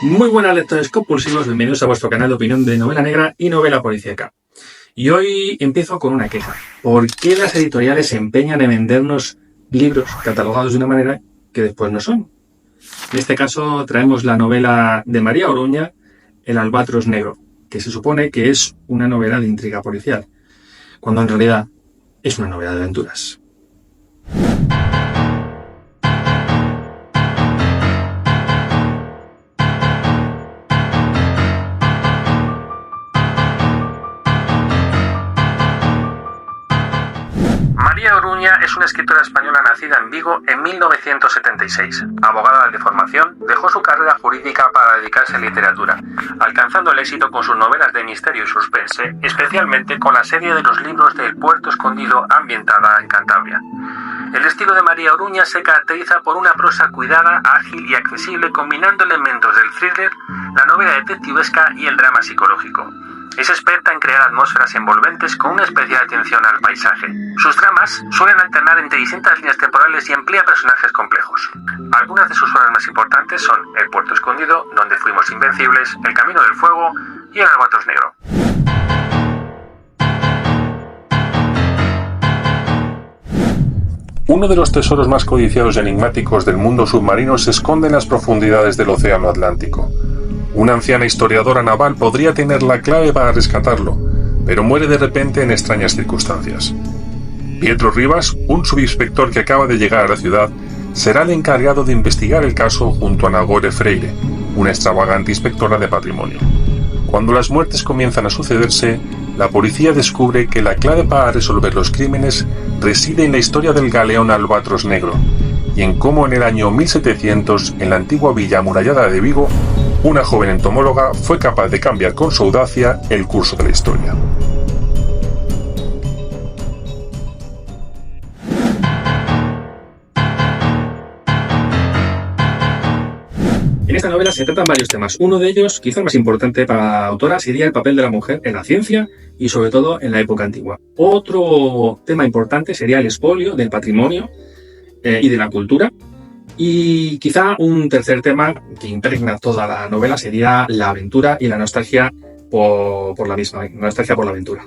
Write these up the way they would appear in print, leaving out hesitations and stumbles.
Muy buenas lectores compulsivos, bienvenidos a vuestro canal de opinión de novela negra y novela policíaca. Y hoy empiezo con una queja. ¿Por qué las editoriales se empeñan en vendernos libros catalogados de una manera que después no son? En este caso traemos la novela de María Oruña, El albatros negro, que se supone que es una novela de intriga policial, cuando en realidad es una novela de aventuras. María Oruña es una escritora española nacida en Vigo en 1976. Abogada de formación, dejó su carrera jurídica para dedicarse a la literatura, alcanzando el éxito con sus novelas de misterio y suspense, especialmente con la serie de los libros de El puerto escondido ambientada en Cantabria. El estilo de María Oruña se caracteriza por una prosa cuidada, ágil y accesible, combinando elementos del thriller, la novela detectivesca y el drama psicológico. Es experta en crear atmósferas envolventes con una especial atención al paisaje. Sus tramas suelen alternar entre distintas líneas temporales y emplea personajes complejos. Algunas de sus obras más importantes son El puerto escondido, Donde fuimos invencibles, El camino del fuego y El albatros negro. Uno de los tesoros más codiciados y enigmáticos del mundo submarino se esconde en las profundidades del océano Atlántico. Una anciana historiadora naval podría tener la clave para rescatarlo, pero muere de repente en extrañas circunstancias. Pietro Rivas, un subinspector que acaba de llegar a la ciudad, será el encargado de investigar el caso junto a Nagore Freire, una extravagante inspectora de patrimonio. Cuando las muertes comienzan a sucederse, la policía descubre que la clave para resolver los crímenes reside en la historia del galeón Albatros Negro y en cómo en el año 1700, en la antigua villa amurallada de Vigo, una joven entomóloga fue capaz de cambiar con su audacia el curso de la historia. En esta novela se tratan varios temas. Uno de ellos, quizá el más importante para la autora, sería el papel de la mujer en la ciencia y sobre todo en la época antigua. Otro tema importante sería el expolio del patrimonio y de la cultura. Y quizá un tercer tema que impregna toda la novela sería la aventura y la nostalgia por la misma, nostalgia por la aventura.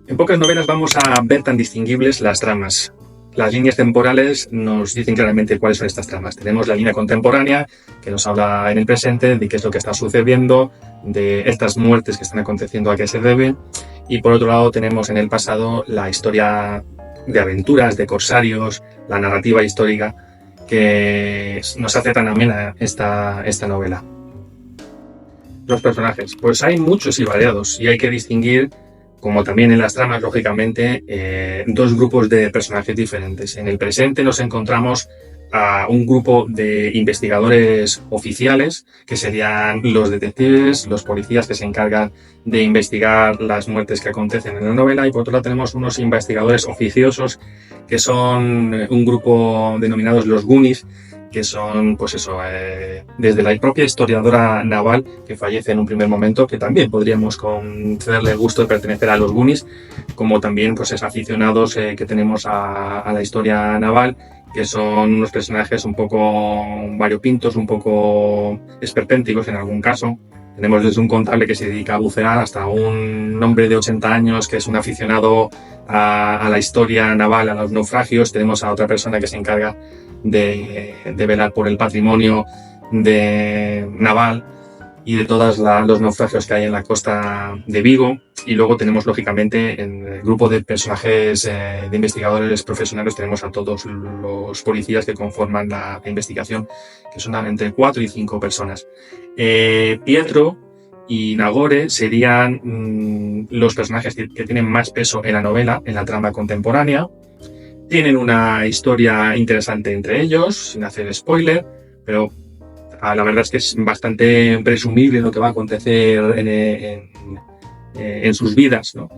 En pocas novelas vamos a ver tan distinguibles las tramas. Las líneas temporales nos dicen claramente cuáles son estas tramas. Tenemos la línea contemporánea, que nos habla en el presente de qué es lo que está sucediendo, de estas muertes que están aconteciendo, a qué se deben. Y por otro lado tenemos en el pasado la historia de aventuras, de corsarios, la narrativa histórica, que nos hace tan amena esta novela. Los personajes, pues hay muchos y variados, y hay que distinguir, como también en las tramas, lógicamente, dos grupos de personajes diferentes. En el presente nos encontramos a un grupo de investigadores oficiales, que serían los detectives, los policías que se encargan de investigar las muertes que acontecen en la novela, y por otro lado tenemos unos investigadores oficiosos, que son un grupo denominados los Goonies, que son, pues eso, desde la propia historiadora naval, que fallece en un primer momento, que también podríamos concederle el gusto de pertenecer a los Goonies, como también pues es aficionados que tenemos a la historia naval, que son unos personajes un poco variopintos, un poco esperpénticos en algún caso. Tenemos desde un contable que se dedica a bucear hasta un hombre de 80 años que es un aficionado a la historia naval, a los naufragios. Tenemos a otra persona que se encarga de velar por el patrimonio naval y de todos los naufragios que hay en la costa de Vigo. Y luego tenemos, lógicamente, en el grupo de personajes de investigadores profesionales, tenemos a todos los policías que conforman la investigación, que son entre 4 y 5 personas. Pietro y Nagore serían los personajes que tienen más peso en la novela, en la trama contemporánea. Tienen una historia interesante entre ellos, sin hacer spoiler, pero la verdad es que es bastante presumible lo que va a acontecer en sus vidas, ¿no?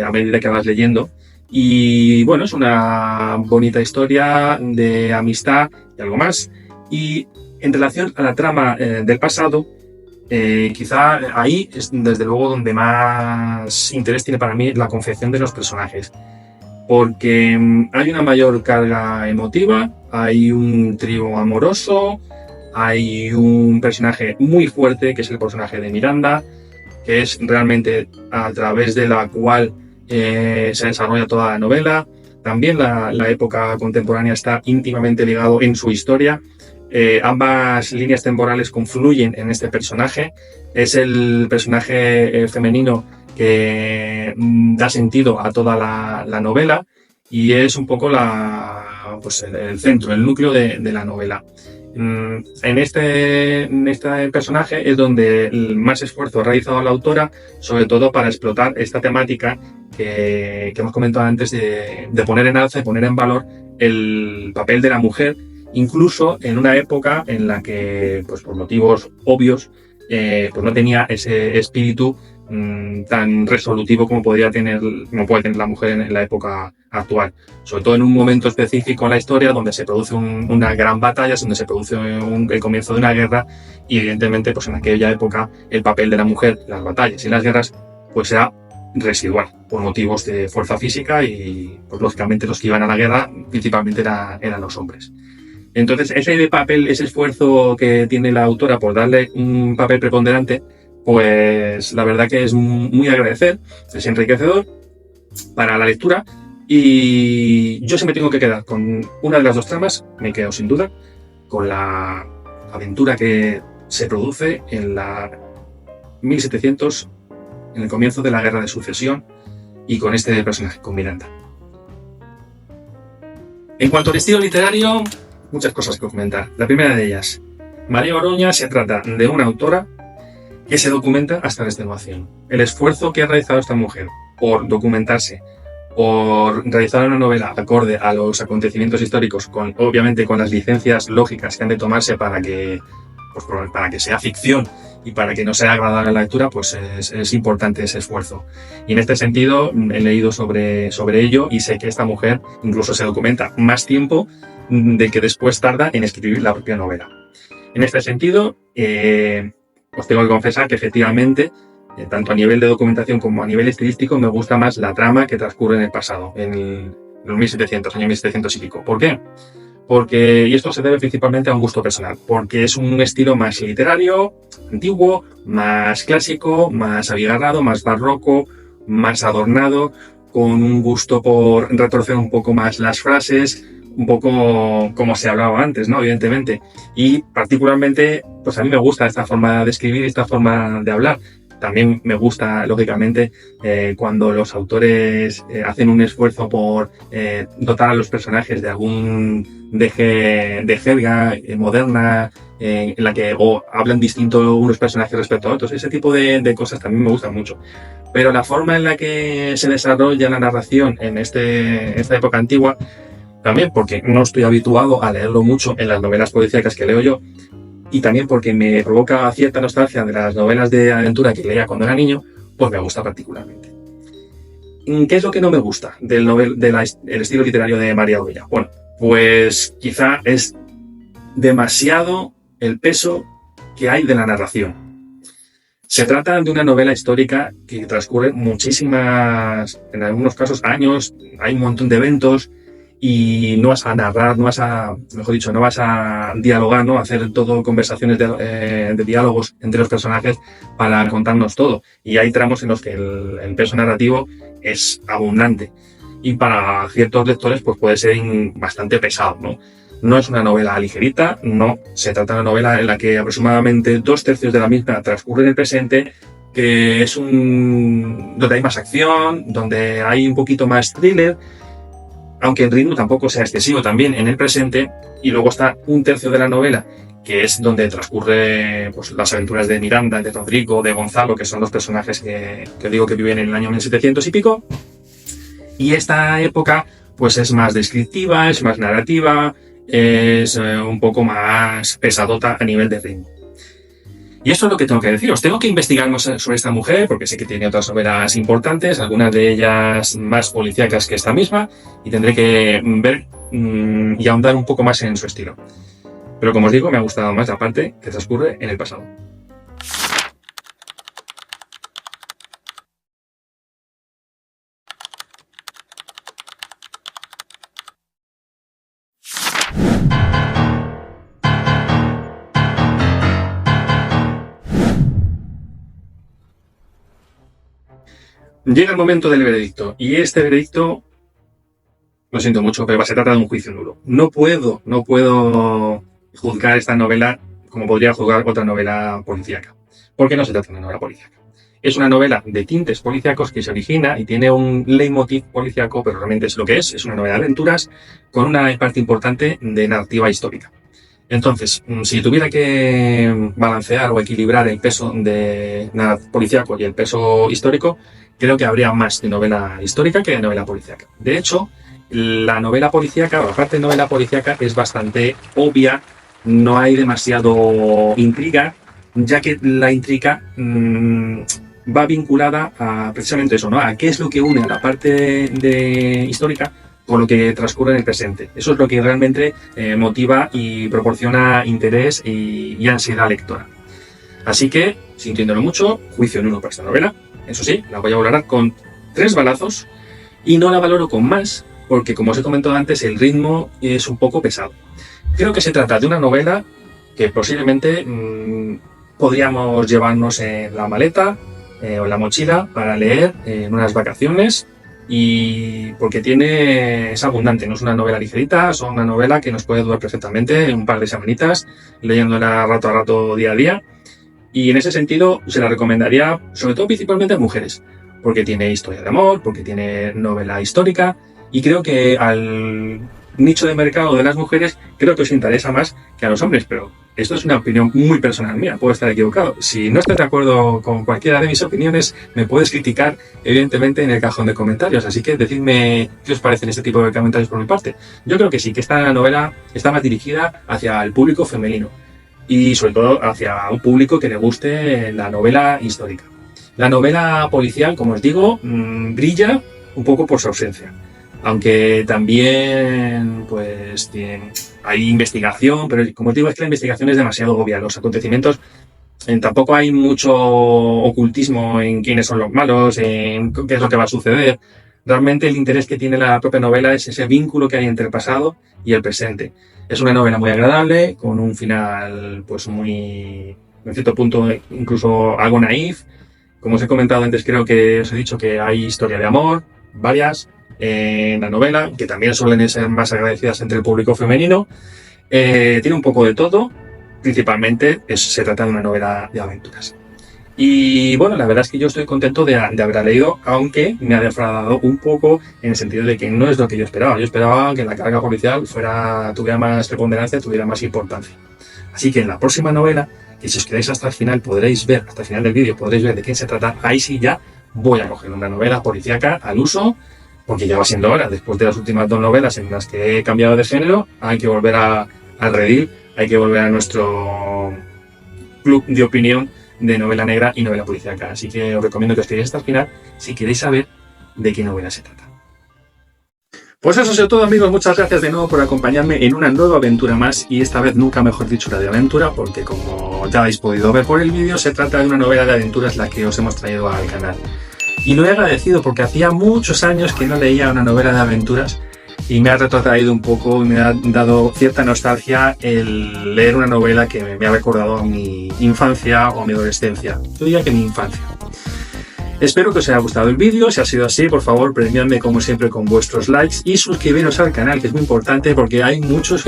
A medida que vas leyendo. Y bueno, es una bonita historia de amistad y algo más. Y en relación a la trama del pasado, quizá ahí es desde luego donde más interés tiene para mí la confección de los personajes. Porque hay una mayor carga emotiva, hay un trío amoroso, hay un personaje muy fuerte, que es el personaje de Miranda, que es realmente a través de la cual se desarrolla toda la novela. También la época contemporánea está íntimamente ligado en su historia. Ambas líneas temporales confluyen en este personaje. Es el personaje femenino que da sentido a toda la novela y es un poco pues el centro, el núcleo de la novela. En este personaje es donde el más esfuerzo ha realizado la autora, sobre todo para explotar esta temática que hemos comentado antes de poner en alza y poner en valor el papel de la mujer, incluso en una época en la que, pues por motivos obvios, pues no tenía ese espíritu tan resolutivo como puede tener la mujer en la época actual, sobre todo en un momento específico en la historia donde se produce una gran batalla, donde se produce el comienzo de una guerra y evidentemente pues en aquella época el papel de la mujer en las batallas y las guerras pues era residual por motivos de fuerza física y pues lógicamente los que iban a la guerra principalmente eran los hombres. Entonces ese papel, ese esfuerzo que tiene la autora por darle un papel preponderante, pues la verdad que es muy agradecer, es enriquecedor para la lectura y yo siempre tengo que quedar con una de las dos tramas, me quedo sin duda con la aventura que se produce en la 1700, en el comienzo de la Guerra de Sucesión y con este personaje, con Miranda. En cuanto al estilo literario, muchas cosas que comentar. La primera de ellas, María Oroña se trata de una autora que se documenta hasta la extenuación. El esfuerzo que ha realizado esta mujer por documentarse, por realizar una novela acorde a los acontecimientos históricos, obviamente con las licencias lógicas que han de tomarse para que sea ficción y para que no sea agradable la lectura, pues es importante ese esfuerzo. Y en este sentido he leído sobre ello y sé que esta mujer incluso se documenta más tiempo de que después tarda en escribir la propia novela. En este sentido, os tengo que confesar que efectivamente, tanto a nivel de documentación como a nivel estilístico, me gusta más la trama que transcurre en el pasado, en los 1700, año 1700 y pico. ¿Por qué? Y esto se debe principalmente a un gusto personal, porque es un estilo más literario, antiguo, más clásico, más abigarrado, más barroco, más adornado, con un gusto por retorcer un poco más las frases, un poco como se hablaba antes, ¿no? Evidentemente. Y particularmente, pues a mí me gusta esta forma de escribir, esta forma de hablar. También me gusta, lógicamente, cuando los autores hacen un esfuerzo por dotar a los personajes de algún deje de jerga moderna, en la que hablan distinto unos personajes respecto a otros. Ese tipo de cosas también me gustan mucho. Pero la forma en la que se desarrolla la narración en esta época antigua, también porque no estoy habituado a leerlo mucho en las novelas policíacas que leo yo, y también porque me provoca cierta nostalgia de las novelas de aventura que leía cuando era niño, pues me gusta particularmente. ¿Qué es lo que no me gusta del estilo literario de María Oroña? Bueno, pues quizá es demasiado el peso que hay de la narración. Se trata de una novela histórica que transcurre muchísimas, en algunos casos años, hay un montón de eventos, y no vas a narrar, no vas a dialogar, ¿no? Hacer todo conversaciones de diálogos entre los personajes para contarnos todo. Y hay tramos en los que el peso narrativo es abundante. Y para ciertos lectores pues puede ser bastante pesado, ¿no? No es una novela ligerita, no. Se trata de una novela en la que aproximadamente 2/3 de la misma transcurre en el presente, que es donde hay más acción, donde hay un poquito más thriller, aunque el ritmo tampoco sea excesivo también en el presente, y luego está 1/3 de la novela, que es donde transcurre pues, las aventuras de Miranda, de Rodrigo, de Gonzalo, que son los personajes que digo que viven en el año 1700 y pico, y esta época pues es más descriptiva, es más narrativa, es un poco más pesadota a nivel de ritmo. Y esto es lo que tengo que deciros. Tengo que investigar más sobre esta mujer, porque sé que tiene otras novelas importantes, algunas de ellas más policíacas que esta misma, y tendré que ver y ahondar un poco más en su estilo. Pero como os digo, me ha gustado más la parte que transcurre en el pasado. Llega el momento del veredicto, y este veredicto, lo siento mucho, pero se trata de un juicio nulo. No puedo juzgar esta novela como podría juzgar otra novela policíaca, porque no se trata de una novela policíaca. Es una novela de tintes policíacos que se origina y tiene un leitmotiv policíaco, pero realmente es lo que es una novela de aventuras con una parte importante de narrativa histórica. Entonces, si tuviera que balancear o equilibrar el peso de policíaco y el peso histórico, creo que habría más de novela histórica que de novela policíaca. De hecho, la novela policíaca, o la parte de novela policíaca, es bastante obvia, no hay demasiado intriga, ya que la intriga va vinculada a precisamente eso, ¿no? A qué es lo que une a la parte de histórica con lo que transcurre en el presente. Eso es lo que realmente motiva y proporciona interés y ansiedad lectora. Así que, sintiéndolo mucho, juicio nulo para esta novela. Eso sí, la voy a valorar con 3 balazos y no la valoro con más porque, como os he comentado antes, el ritmo es un poco pesado. Creo que se trata de una novela que posiblemente podríamos llevarnos en la maleta o en la mochila para leer en unas vacaciones, y porque es abundante, no es una novela ligerita, es una novela que nos puede durar perfectamente un par de semanitas leyéndola rato a rato, día a día, y en ese sentido se la recomendaría sobre todo principalmente a mujeres, porque tiene historia de amor, porque tiene novela histórica, y creo que al nicho de mercado de las mujeres creo que os interesa más que a los hombres, pero esto es una opinión muy personal mía, puedo estar equivocado. Si no estás de acuerdo con cualquiera de mis opiniones, me puedes criticar evidentemente en el cajón de comentarios, así que decidme qué os parecen este tipo de comentarios por mi parte. Yo creo que sí, que esta novela está más dirigida hacia el público femenino y sobre todo hacia un público que le guste la novela histórica. La novela policial, como os digo, brilla un poco por su ausencia. Aunque también pues hay investigación, pero como os digo, es que la investigación es demasiado obvia. Los acontecimientos, tampoco hay mucho ocultismo en quiénes son los malos, en qué es lo que va a suceder. Realmente el interés que tiene la propia novela es ese vínculo que hay entre el pasado y el presente. Es una novela muy agradable, con un final pues muy, en cierto punto, incluso algo naif. Como os he comentado antes, creo que os he dicho que hay historia de amor, varias, en la novela, que también suelen ser más agradecidas entre el público femenino. Tiene un poco de todo, principalmente se trata de una novela de aventuras. Y bueno, la verdad es que yo estoy contento de haberla leído, aunque me ha defraudado un poco en el sentido de que no es lo que yo esperaba. Yo esperaba que la carga policial tuviera más preponderancia, tuviera más importancia. Así que en la próxima novela, que si os quedáis hasta el final podréis ver, hasta el final del vídeo podréis ver de quién se trata, ahí sí ya voy a coger una novela policíaca al uso, porque ya va siendo hora. Después de las últimas 2 novelas en las que he cambiado de género, hay que volver al redil, hay que volver a nuestro club de opinión de novela negra y novela policíaca. Así que os recomiendo que os quedéis hasta el final si queréis saber de qué novela se trata. Pues eso ha sido todo, amigos. Muchas gracias de nuevo por acompañarme en una nueva aventura más, y esta vez nunca mejor dicho la de aventura, porque como ya habéis podido ver por el vídeo, se trata de una novela de aventuras la que os hemos traído al canal. Y lo he agradecido porque hacía muchos años que no leía una novela de aventuras y me ha retrotraído un poco, me ha dado cierta nostalgia el leer una novela que me ha recordado a mi infancia o a mi adolescencia. Yo diría que mi infancia. Espero que os haya gustado el vídeo. Si ha sido así, por favor, premiadme como siempre con vuestros likes y suscribiros al canal, que es muy importante porque hay muchos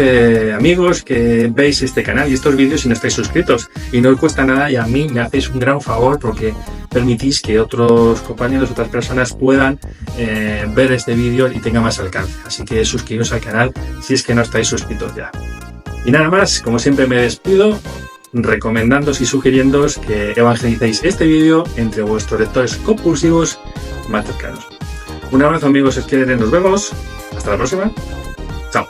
amigos que veis este canal y estos vídeos y no estáis suscritos, y no os cuesta nada, y a mí me hacéis un gran favor porque permitís que otros compañeros, otras personas puedan ver este vídeo y tenga más alcance. Así que suscribiros al canal si es que no estáis suscritos ya. Y nada más, como siempre me despido recomendándoos y sugiriéndoos que evangelicéis este vídeo entre vuestros lectores compulsivos más cercanos. Un abrazo, amigos, es que nos vemos. Hasta la próxima. Chao.